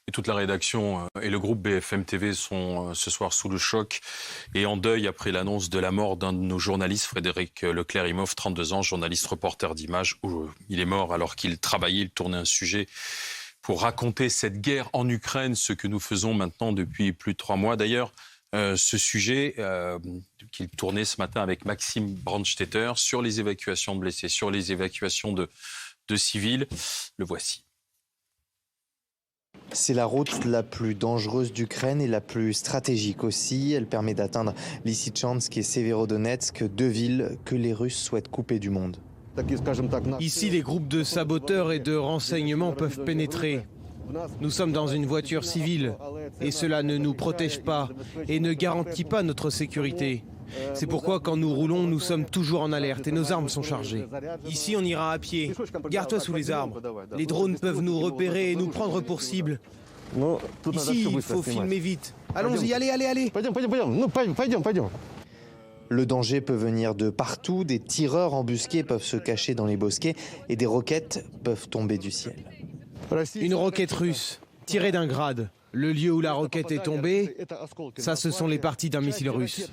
Et toute la rédaction et le groupe BFM TV sont ce soir sous le choc et en deuil après l'annonce de la mort d'un de nos journalistes, Frédéric Leclerc-Imhoff, 32 ans, journaliste reporter d'Images. Il est mort alors qu'il travaillait, il tournait un sujet pour raconter cette guerre en Ukraine, ce que nous faisons maintenant depuis plus de 3 mois. D'ailleurs, ce sujet qu'il tournait ce matin avec Maxime Brandstetter sur les évacuations de blessés, sur les évacuations de civils, le voici. C'est la route la plus dangereuse d'Ukraine et la plus stratégique aussi. Elle permet d'atteindre Lysychansk et Severodonetsk, 2 villes que les Russes souhaitent couper du monde. Ici, les groupes de saboteurs et de renseignements peuvent pénétrer. Nous sommes dans une voiture civile et cela ne nous protège pas et ne garantit pas notre sécurité. C'est pourquoi quand nous roulons, nous sommes toujours en alerte et nos armes sont chargées. Ici, on ira à pied. Garde-toi sous les arbres. Les drones peuvent nous repérer et nous prendre pour cible. Ici, il faut filmer vite. Allons-y, allez. Le danger peut venir de partout. Des tireurs embusqués peuvent se cacher dans les bosquets et des roquettes peuvent tomber du ciel. Une roquette russe, tirée d'un grade. Le lieu où la roquette est tombée, ça, ce sont les parties d'un missile russe.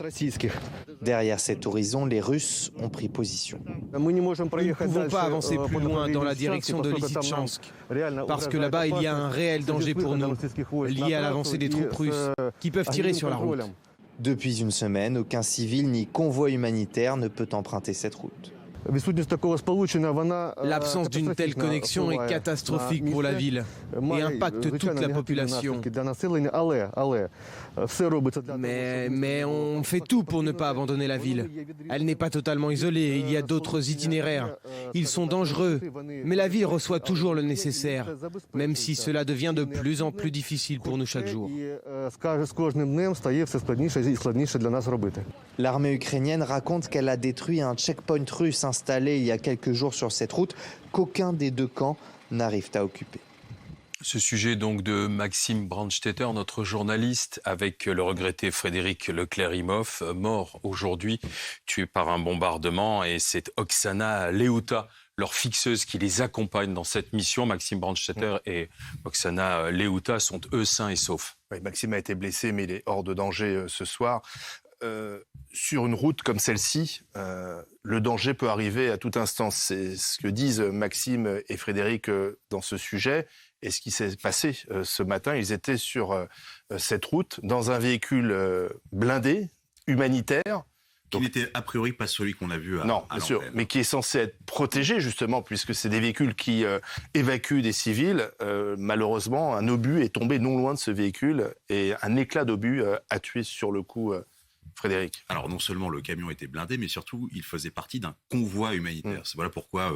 Derrière cet horizon, les Russes ont pris position. Nous ne pouvons pas avancer plus loin dans la direction de Lysychansk, parce que là-bas, il y a un réel danger pour nous, lié à l'avancée des troupes russes, qui peuvent tirer sur la route. Depuis une semaine, aucun civil ni convoi humanitaire ne peut emprunter cette route. L'absence d'une telle connexion est catastrophique pour la ville et impacte toute la population. Mais on fait tout pour ne pas abandonner la ville. Elle n'est pas totalement isolée, il y a d'autres itinéraires. Ils sont dangereux, mais la ville reçoit toujours le nécessaire, même si cela devient de plus en plus difficile pour nous chaque jour. L'armée ukrainienne raconte qu'elle a détruit un checkpoint russe installé il y a quelques jours sur cette route qu'aucun des 2 camps n'arrive à occuper. Ce sujet donc de Maxime Brandstetter, notre journaliste, avec le regretté Frédéric Leclerc-Imhoff, mort aujourd'hui, tué par un bombardement. Et c'est Oksana Leuta, leur fixeuse, qui les accompagne dans cette mission. Maxime Brandstetter et Oksana Leuta sont eux sains et saufs. Oui, Maxime a été blessé, mais il est hors de danger ce soir. Sur une route comme celle-ci, le danger peut arriver à tout instant. C'est ce que disent Maxime et Frédéric dans ce sujet. Et ce qui s'est passé ce matin, ils étaient sur cette route dans un véhicule blindé, humanitaire. Qui n'était a priori pas celui qu'on a vu à Non, bien sûr, mais qui est censé être protégé justement, puisque c'est des véhicules qui évacuent des civils. Malheureusement, un obus est tombé non loin de ce véhicule et un éclat d'obus a tué sur le coup Frédéric. Alors non seulement le camion était blindé, mais surtout il faisait partie d'un convoi humanitaire. Voilà pourquoi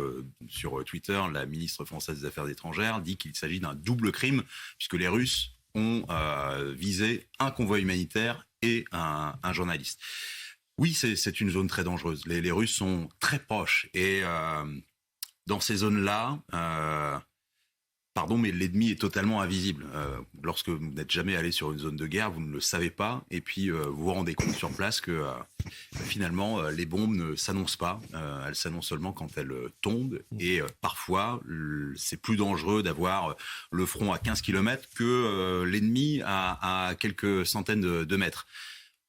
sur Twitter, la ministre française des Affaires étrangères dit qu'il s'agit d'un double crime, puisque les Russes ont visé un convoi humanitaire et un journaliste. Oui, c'est une zone très dangereuse. Les Russes sont très proches et dans ces zones-là, mais l'ennemi est totalement invisible. Lorsque vous n'êtes jamais allé sur une zone de guerre, vous ne le savez pas. Et puis, vous vous rendez compte sur place que finalement, les bombes ne s'annoncent pas. Elles s'annoncent seulement quand elles tombent. Et parfois, c'est plus dangereux d'avoir le front à 15 km que l'ennemi à quelques centaines de mètres.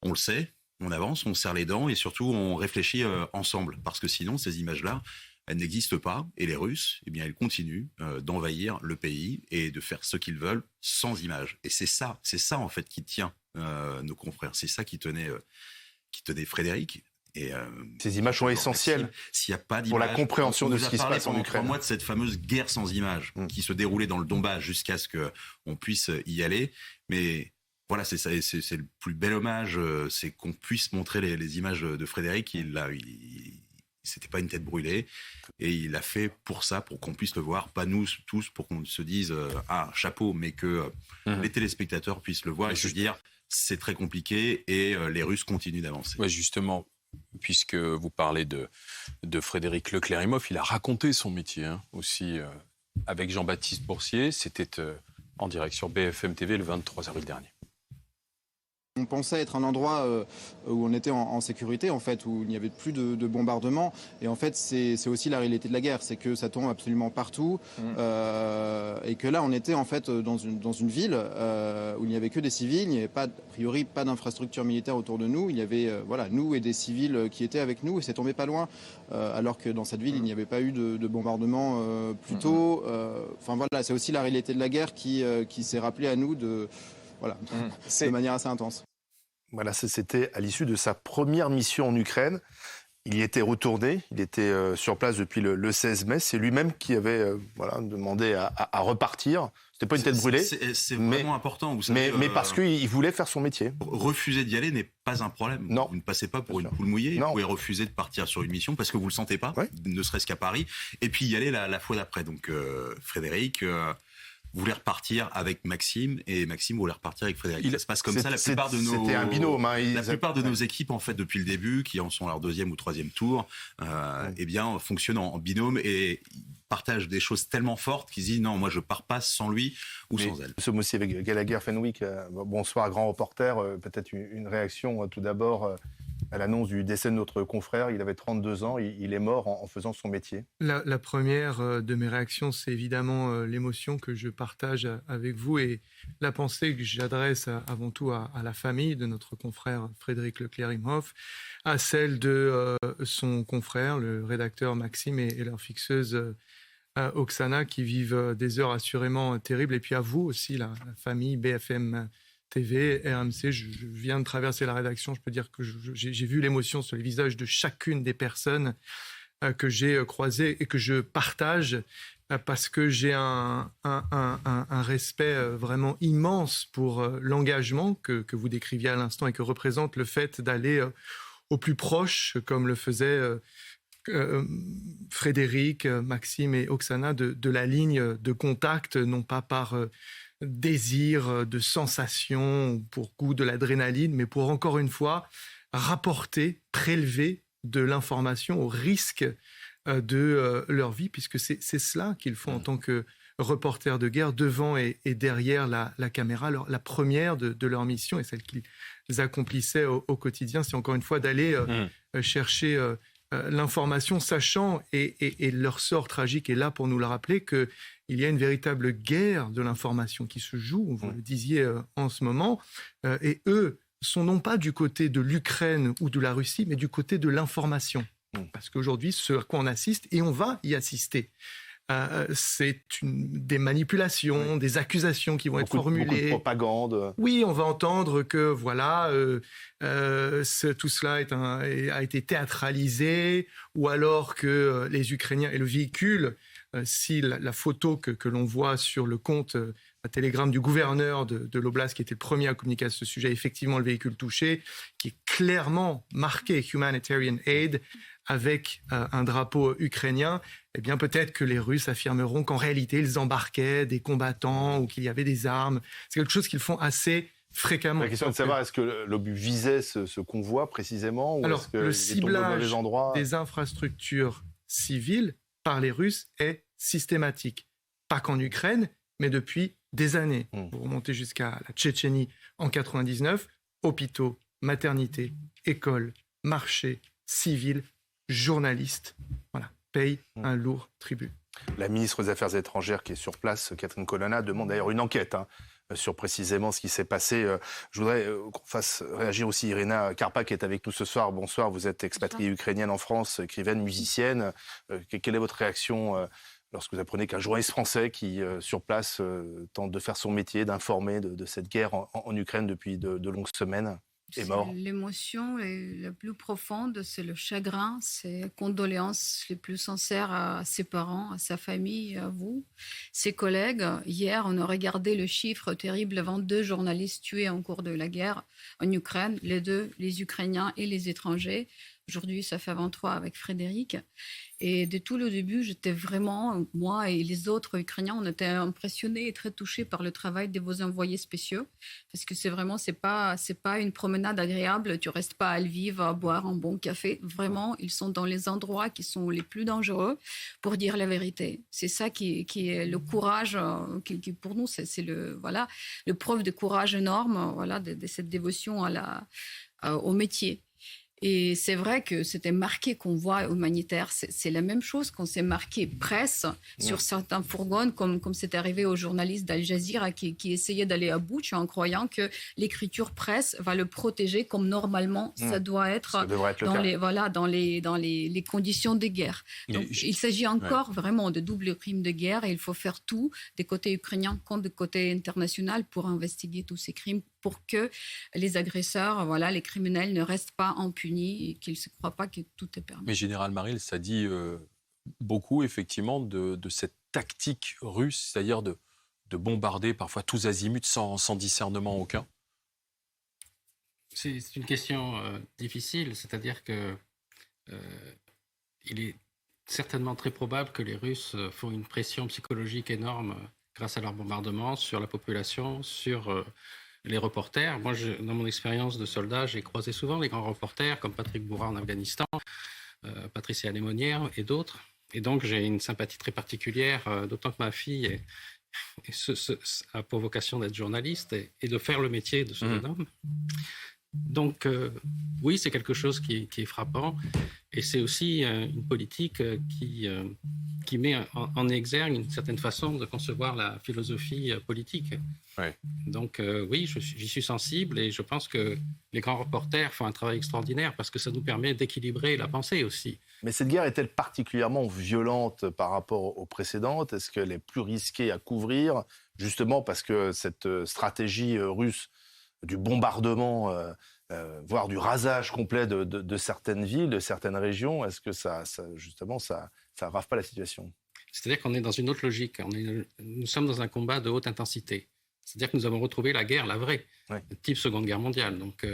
On le sait, on avance, on serre les dents et surtout, on réfléchit ensemble. Parce que sinon, ces images-là, elles n'existent pas, et les Russes, eh bien, ils continuent d'envahir le pays et de faire ce qu'ils veulent sans images. Et c'est ça en fait qui tient nos confrères. C'est ça qui tenait Frédéric. Et ces images sont essentielles s'il y a pas pour la compréhension de ce qui se passe en Ukraine. On a parlé pendant 3 mois de cette fameuse guerre sans images qui se déroulait dans le Donbass jusqu'à ce qu'on puisse y aller. Mais voilà, c'est ça, c'est le plus bel hommage, c'est qu'on puisse montrer les images de Frédéric. C'était pas une tête brûlée et il a fait pour ça, pour qu'on puisse le voir, pas nous tous, pour qu'on se dise chapeau, mais que les téléspectateurs puissent le voir et se dire c'est très compliqué et les Russes continuent d'avancer. Ouais, justement, puisque vous parlez de Frédéric Leclerc-Imhoff, il a raconté son métier aussi avec Jean-Baptiste Boursier. C'était en direct sur BFM TV le 23 avril dernier. On pensait être un endroit où on était en sécurité, en fait, où il n'y avait plus de bombardements. Et en fait, c'est aussi la réalité de la guerre, c'est que ça tombe absolument partout. Et que là, on était en fait dans une ville où il n'y avait que des civils, il n'y avait pas, a priori pas d'infrastructure militaire autour de nous. Il y avait nous et des civils qui étaient avec nous, et c'est tombé pas loin. Alors que dans cette ville, il n'y avait pas eu de bombardement plus tôt. C'est aussi la réalité de la guerre qui s'est rappelée à nous de manière assez intense. Voilà, c'était à l'issue de sa première mission en Ukraine. Il y était retourné, il était sur place depuis le 16 mai. C'est lui-même qui avait demandé à repartir. C'était pas une tête brûlée. C'est vraiment important, vous savez. Mais parce qu'il voulait faire son métier. Refuser d'y aller n'est pas un problème. Non. Vous ne passez pas pour une poule mouillée. Non. Vous pouvez refuser de partir sur une mission parce que vous le sentez pas, ne serait-ce qu'à Paris. Et puis y aller la fois d'après. Donc Frédéric voulait repartir avec Maxime et Maxime voulait repartir avec Frédéric. Ça se passe comme ça. La plupart de nos, c'était un binôme. La plupart de nos équipes, en fait, depuis le début, qui en sont à leur 2e ou 3e tour, fonctionnent en binôme et partagent des choses tellement fortes qu'ils disent non, moi je pars pas sans lui ou sans elle. Nous sommes aussi avec Gallagher Fenwick. Bonsoir, grand reporter. Peut-être une réaction tout d'abord à l'annonce du décès de notre confrère. Il avait 32 ans, il est mort en faisant son métier. La première de mes réactions, c'est évidemment l'émotion que je partage avec vous et la pensée que j'adresse avant tout à la famille de notre confrère Frédéric Leclerc-Imhoff, à celle de son confrère, le rédacteur Maxime et leur fixeuse Oksana, qui vivent des heures assurément terribles, et puis à vous aussi, la famille BFM TV, RMC. Je viens de traverser la rédaction, je peux dire que j'ai vu l'émotion sur les visages de chacune des personnes que j'ai croisées et que je partage parce que j'ai un respect vraiment immense pour l'engagement que vous décriviez à l'instant et que représente le fait d'aller au plus proche, comme le faisaient Frédéric, Maxime et Oksana, de la ligne de contact, non pas par désir de sensation, pour goût de l'adrénaline, mais pour, encore une fois, rapporter, prélever de l'information au risque de leur vie, puisque c'est cela qu'ils font en tant que reporters de guerre, devant et derrière la caméra. La première de leur mission, et celle qu'ils accomplissaient au quotidien, c'est encore une fois d'aller chercher l'information, sachant, et leur sort tragique est là pour nous le rappeler, qu'il y a une véritable guerre de l'information qui se joue, vous le disiez en ce moment, et eux sont non pas du côté de l'Ukraine ou de la Russie, mais du côté de l'information. Parce qu'aujourd'hui, ce à quoi on assiste, et on va y assister, c'est des manipulations, des accusations qui vont être formulées. Beaucoup de propagande. Oui, on va entendre que tout cela a été théâtralisé, ou alors que les Ukrainiens et le véhicule, si la photo que l'on voit sur le compte Telegram du gouverneur de l'Oblast, qui était le premier à communiquer à ce sujet, effectivement le véhicule touché, qui est clairement marqué Humanitarian Aid avec un drapeau ukrainien, eh bien peut-être que les Russes affirmeront qu'en réalité ils embarquaient des combattants ou qu'il y avait des armes. C'est quelque chose qu'ils font assez fréquemment. La question est de savoir, est-ce que l'obus visait ce convoi précisément, ou alors, est-ce que le ciblage endroits des infrastructures civiles par les Russes est systématique. Pas qu'en Ukraine, mais depuis des années. Vous remontez jusqu'à la Tchétchénie en 99, hôpitaux, maternités, écoles, marchés, civils, journalistes, payent un lourd tribut. La ministre des Affaires étrangères qui est sur place, Catherine Colonna, demande d'ailleurs une enquête sur précisément ce qui s'est passé. Je voudrais qu'on fasse réagir aussi Irina Karpa, qui est avec nous ce soir. Bonsoir, vous êtes expatriée ukrainienne en France, écrivaine, musicienne. Quelle est votre réaction lorsque vous apprenez qu'un journaliste français qui, sur place, tente de faire son métier, d'informer de cette guerre en Ukraine depuis de longues semaines, est mort? L'émotion la plus profonde, c'est le chagrin, c'est condoléances les plus sincères à ses parents, à sa famille, à vous, ses collègues. Hier, on a regardé le chiffre terrible, 22 journalistes tués en cours de la guerre en Ukraine, les deux, les Ukrainiens et les étrangers. Aujourd'hui, ça fait 23 avec Frédéric. Et de tout le début, j'étais vraiment, moi et les autres Ukrainiens, on était impressionnés et très touchés par le travail de vos envoyés spéciaux. Parce que c'est pas une promenade agréable. Tu restes pas à Lviv à boire un bon café. Vraiment, ils sont dans les endroits qui sont les plus dangereux pour dire la vérité. C'est ça qui est le courage, qui pour nous, c'est le preuve de courage énorme, de cette dévotion au métier. Et c'est vrai que c'était marqué convoi humanitaire. C'est la même chose qu'on s'est marqué presse sur certains fourgons, comme c'est arrivé aux journalistes d'Al Jazeera qui essayaient d'aller à Boutcha en croyant que l'écriture presse va le protéger comme normalement ça doit être, dans les conditions de guerre. Donc, il s'agit encore vraiment de double crime de guerre et il faut faire tout des côtés ukrainiens comme des côtés international pour investiguer tous ces crimes, pour que les agresseurs, les criminels ne restent pas impunis et qu'ils ne se croient pas que tout est permis. Mais Général Maril, ça dit beaucoup effectivement de cette tactique russe, c'est-à-dire de bombarder parfois tous azimuts sans discernement aucun. C'est une question difficile, c'est-à-dire que il est certainement très probable que les Russes font une pression psychologique énorme grâce à leur bombardement sur la population, sur les reporters. Moi, dans mon expérience de soldat, j'ai croisé souvent les grands reporters comme Patrick Bourra en Afghanistan, Patricia Lémonière et d'autres. Et donc, j'ai une sympathie très particulière, d'autant que ma fille a pour vocation d'être journaliste et de faire le métier de ce jeune homme. Donc, oui, c'est quelque chose qui est frappant. Et c'est aussi une politique qui met en exergue une certaine façon de concevoir la philosophie politique. Ouais. Donc, oui, j'y suis sensible et je pense que les grands reporters font un travail extraordinaire parce que ça nous permet d'équilibrer la pensée aussi. Mais cette guerre est-elle particulièrement violente par rapport aux précédentes ? Est-ce qu'elle est plus risquée à couvrir, justement parce que cette stratégie russe du bombardement, voire du rasage complet de certaines villes, de certaines régions, est-ce que ça rave pas la situation ? C'est-à-dire qu'on est dans une autre logique. Nous sommes dans un combat de haute intensité. C'est-à-dire que nous avons retrouvé la guerre, la vraie, type Seconde Guerre mondiale. Donc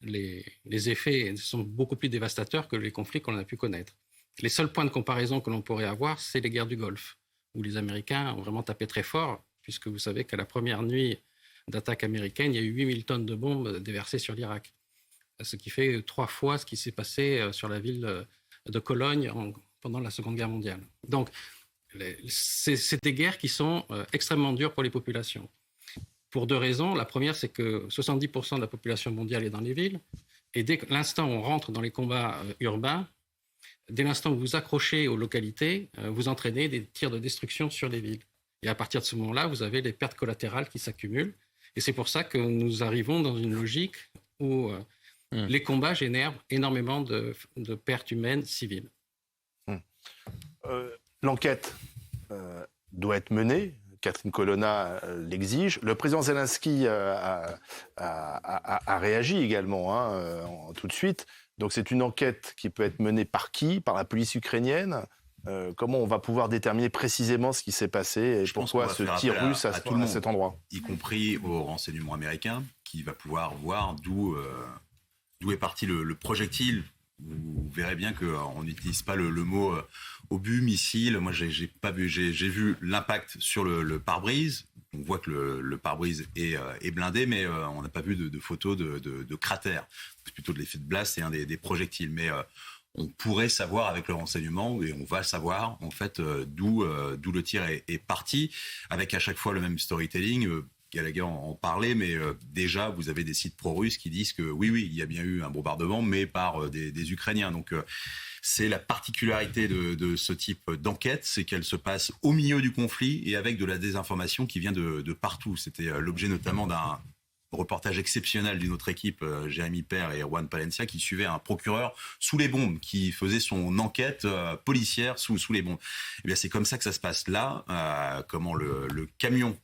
les effets sont beaucoup plus dévastateurs que les conflits qu'on a pu connaître. Les seuls points de comparaison que l'on pourrait avoir, c'est les guerres du Golfe, où les Américains ont vraiment tapé très fort, puisque vous savez qu'à la première nuit d'attaque américaine, il y a eu 8000 tonnes de bombes déversées sur l'Irak. Ce qui fait 3 fois ce qui s'est passé sur la ville de Cologne pendant la Seconde Guerre mondiale. Donc, c'est des guerres qui sont extrêmement dures pour les populations. Pour 2 raisons. La première, c'est que 70% de la population mondiale est dans les villes. Et dès l'instant où on rentre dans les combats urbains, dès l'instant où vous vous accrochez aux localités, vous entraînez des tirs de destruction sur les villes. Et à partir de ce moment-là, vous avez les pertes collatérales qui s'accumulent. Et c'est pour ça que nous arrivons dans une logique où les combats génèrent énormément de pertes humaines civiles. L'enquête doit être menée. Catherine Colonna l'exige. Le président Zelensky a réagi également tout de suite. Donc c'est une enquête qui peut être menée par qui ? Par la police ukrainienne ? Comment on va pouvoir déterminer précisément ce qui s'est passé et pourquoi ce tir russe à cet endroit ? Y compris au renseignement américain, qui va pouvoir voir d'où est parti le projectile. Vous verrez bien qu'on n'utilise pas le mot obus, missile. Moi, j'ai vu l'impact sur le pare-brise. On voit que le pare-brise est blindé, mais on n'a pas vu de photos de cratères. C'est plutôt de l'effet de blast et des projectiles. Mais on pourrait savoir avec le renseignement, et on va savoir en fait d'où le tir est parti, avec à chaque fois le même storytelling. Gallagher en parlait, mais déjà, vous avez des sites pro-russes qui disent que oui, il y a bien eu un bombardement, mais par des Ukrainiens. Donc, c'est la particularité de ce type d'enquête, c'est qu'elle se passe au milieu du conflit et avec de la désinformation qui vient de partout. C'était l'objet notamment d'un reportage exceptionnel d'une autre équipe, Jérémy Père et Erwan Palencia, qui suivait un procureur sous les bombes, qui faisait son enquête policière sous les bombes. Et bien, c'est comme ça que ça se passe là, comment le camion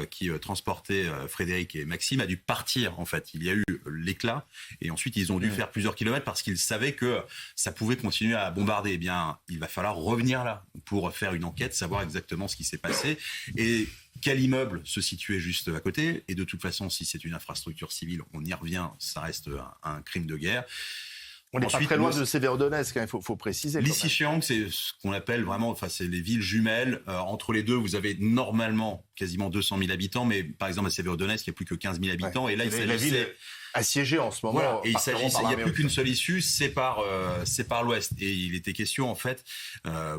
qui transportait Frédéric et Maxime a dû partir en fait. Il y a eu l'éclat et ensuite ils ont dû faire plusieurs kilomètres parce qu'ils savaient que ça pouvait continuer à bombarder. Eh bien, il va falloir revenir là pour faire une enquête, savoir exactement ce qui s'est passé et quel immeuble se situait juste à côté. Et de toute façon, si c'est une infrastructure civile, on y revient, ça reste un crime de guerre. On n'est pas très loin de Sévérodonetsk, il faut préciser. Lysychansk, c'est ce qu'on appelle vraiment, c'est les villes jumelles. Entre les deux, vous avez normalement quasiment 200 000 habitants, mais par exemple à Sévérodonetsk, il n'y a plus que 15 000 habitants. Ouais. Et là, la ville est assiégée en ce moment. Voilà. Et il n'y a plus qu'une seule issue, c'est par l'ouest. Et il était question, en fait,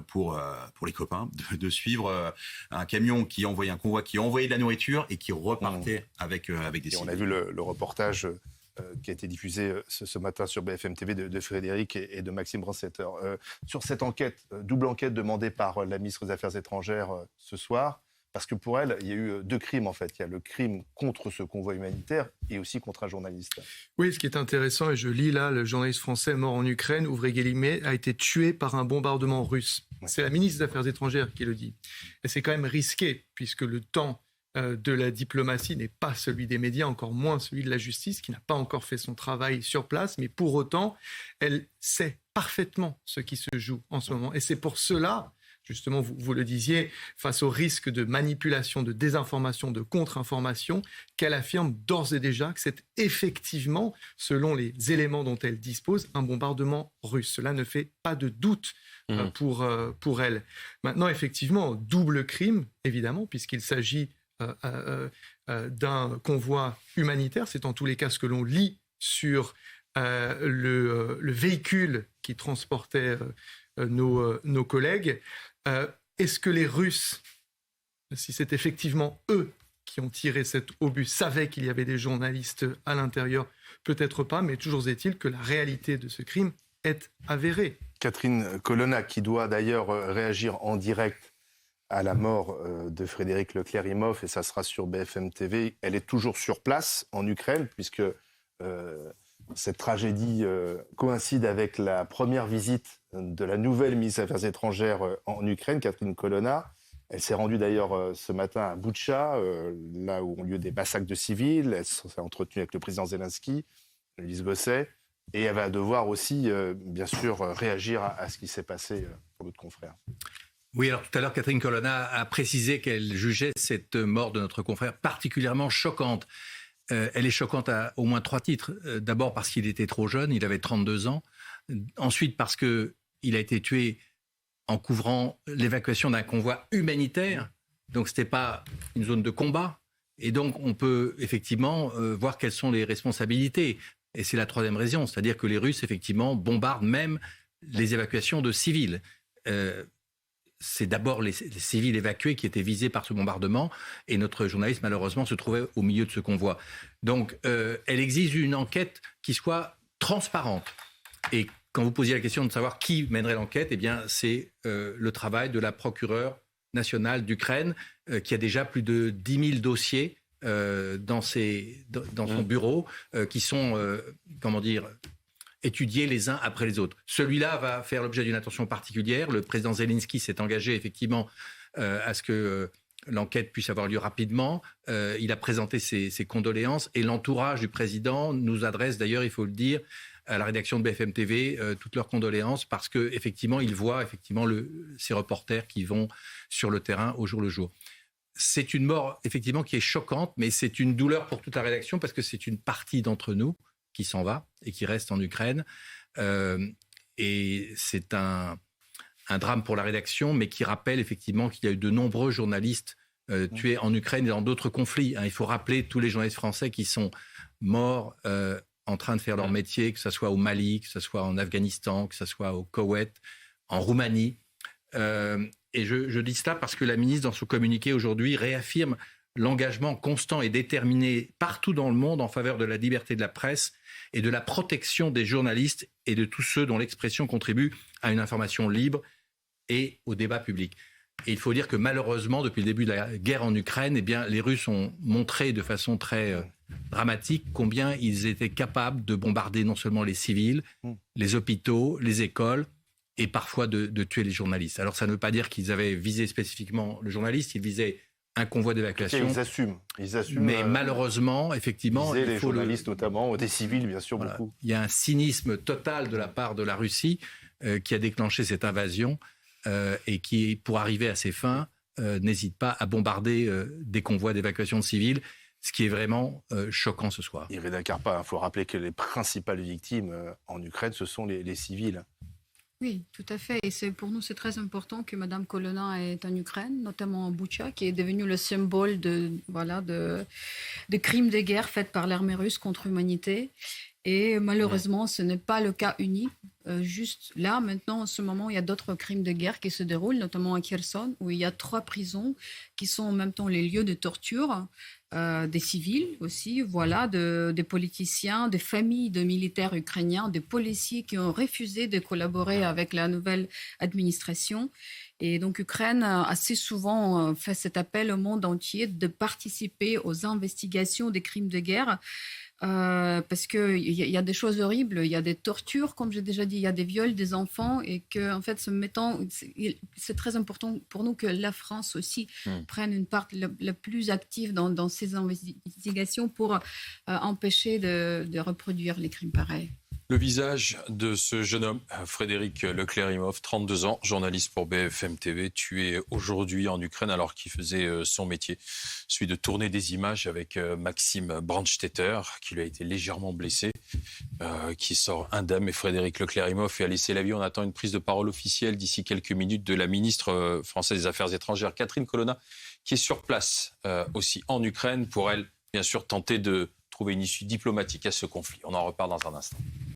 pour les copains, de suivre un camion qui envoyait un convoi, qui envoyait de la nourriture et qui repartait avec des civils. On a vu le reportage qui a été diffusé ce matin sur BFM TV de Frédéric et de Maxime Brandstetter. Sur cette enquête, double enquête demandée par la ministre des Affaires étrangères ce soir, parce que pour elle, il y a eu 2 crimes en fait. Il y a le crime contre ce convoi humanitaire et aussi contre un journaliste. Oui, ce qui est intéressant, et je lis là, le journaliste français mort en Ukraine, ouvrez guillemets, a été tué par un bombardement russe. Ouais. C'est la ministre des Affaires étrangères qui le dit. Et c'est quand même risqué, puisque le temps de la diplomatie n'est pas celui des médias, encore moins celui de la justice, qui n'a pas encore fait son travail sur place, mais pour autant, elle sait parfaitement ce qui se joue en ce moment. Et c'est pour cela, justement, vous le disiez, face au risque de manipulation, de désinformation, de contre-information, qu'elle affirme d'ores et déjà que c'est effectivement, selon les éléments dont elle dispose, un bombardement russe. Cela ne fait pas de doute pour elle. Maintenant, effectivement, double crime, évidemment, puisqu'il s'agit d'un convoi humanitaire. C'est en tous les cas ce que l'on lit sur le véhicule qui transportait nos collègues. Est-ce que les Russes, si c'est effectivement eux qui ont tiré cet obus, savaient qu'il y avait des journalistes à l'intérieur? Peut-être pas, mais toujours est-il que la réalité de ce crime est avérée. Catherine Colonna, qui doit d'ailleurs réagir en direct à la mort de Frédéric Leclerc-Imhoff, et ça sera sur BFM TV. Elle est toujours sur place en Ukraine, puisque cette tragédie coïncide avec la première visite de la nouvelle ministre des Affaires étrangères en Ukraine, Catherine Colonna. Elle s'est rendue d'ailleurs ce matin à Boutcha, là où ont lieu des massacres de civils. Elle s'est entretenue avec le président Zelensky, Lise Gosset, et elle va devoir aussi, bien sûr, réagir à ce qui s'est passé pour notre confrère. Oui, alors tout à l'heure, Catherine Colonna a précisé qu'elle jugeait cette mort de notre confrère particulièrement choquante. Elle est choquante à au moins 3 titres. D'abord parce qu'il était trop jeune, il avait 32 ans. Ensuite parce qu'il a été tué en couvrant l'évacuation d'un convoi humanitaire. Donc ce n'était pas une zone de combat. Et donc on peut effectivement voir quelles sont les responsabilités. Et c'est la 3e raison, c'est-à-dire que les Russes effectivement bombardent même les évacuations de civils. C'est d'abord les civils évacués qui étaient visés par ce bombardement, et notre journaliste, malheureusement, se trouvait au milieu de ce convoi. Donc, elle exige une enquête qui soit transparente. Et quand vous posiez la question de savoir qui mènerait l'enquête, eh bien, c'est le travail de la procureure nationale d'Ukraine, qui a déjà plus de 10 000 dossiers dans son bureau, qui sont, étudiés les uns après les autres. Celui-là va faire l'objet d'une attention particulière. Le président Zelensky s'est engagé effectivement à ce que l'enquête puisse avoir lieu rapidement. Il a présenté ses condoléances et l'entourage du président nous adresse d'ailleurs, il faut le dire, à la rédaction de BFM TV, toutes leurs condoléances parce qu'effectivement, ils voient effectivement ces reporters qui vont sur le terrain au jour le jour. C'est une mort effectivement qui est choquante, mais c'est une douleur pour toute la rédaction parce que c'est une partie d'entre nous qui s'en va et qui reste en Ukraine. Et c'est un drame pour la rédaction, mais qui rappelle effectivement qu'il y a eu de nombreux journalistes tués en Ukraine et dans d'autres conflits. Il faut rappeler tous les journalistes français qui sont morts en train de faire leur métier, que ce soit au Mali, que ce soit en Afghanistan, que ce soit au Koweït, en Roumanie. Et je dis cela parce que la ministre, dans son communiqué aujourd'hui, réaffirme l'engagement constant et déterminé partout dans le monde en faveur de la liberté de la presse et de la protection des journalistes et de tous ceux dont l'expression contribue à une information libre et au débat public. Et il faut dire que malheureusement, depuis le début de la guerre en Ukraine, eh bien, les Russes ont montré de façon très dramatique combien ils étaient capables de bombarder non seulement les civils, les hôpitaux, les écoles, et parfois de tuer les journalistes. Alors ça ne veut pas dire qu'ils avaient visé spécifiquement le journaliste, ils visaient un convoi d'évacuation. Ils assument. Mais malheureusement, effectivement... les journalistes notamment, des civils bien sûr, voilà, beaucoup. Il y a un cynisme total de la part de la Russie qui a déclenché cette invasion et qui, pour arriver à ses fins, n'hésite pas à bombarder des convois d'évacuation de civils. ce qui est vraiment choquant ce soir. Irina Karpa, il faut rappeler que les principales victimes en Ukraine, ce sont les civils. Oui, tout à fait. Et pour nous, c'est très important que Mme Kolona est en Ukraine, notamment en Boutcha, qui est devenu le symbole de crimes de guerre faits par l'armée russe contre l'humanité. Et malheureusement, ce n'est pas le cas unique. Juste là, maintenant, en ce moment, il y a d'autres crimes de guerre qui se déroulent, notamment à Kherson, où il y a 3 prisons qui sont en même temps les lieux de torture des civils aussi, des politiciens, des familles de militaires ukrainiens, des policiers qui ont refusé de collaborer avec la nouvelle administration. Et donc, l'Ukraine a assez souvent fait cet appel au monde entier de participer aux investigations des crimes de guerre. Parce qu'il y a des choses horribles, il y a des tortures, comme j'ai déjà dit, il y a des viols des enfants, et que en fait, c'est très important pour nous que la France aussi prenne une part la plus active dans ces investigations pour empêcher de reproduire les crimes pareils. Le visage de ce jeune homme, Frédéric Leclerimoff, 32 ans, journaliste pour BFM TV, tué aujourd'hui en Ukraine alors qu'il faisait son métier. Celui de tourner des images avec Maxime Brandstetter, qui lui a été légèrement blessé, qui sort indemne. Et Frédéric Leclerimoff a laissé la vie. On attend une prise de parole officielle d'ici quelques minutes de la ministre française des Affaires étrangères, Catherine Colonna, qui est sur place aussi en Ukraine pour, elle, bien sûr, tenter de trouver une issue diplomatique à ce conflit. On en reparle dans un instant.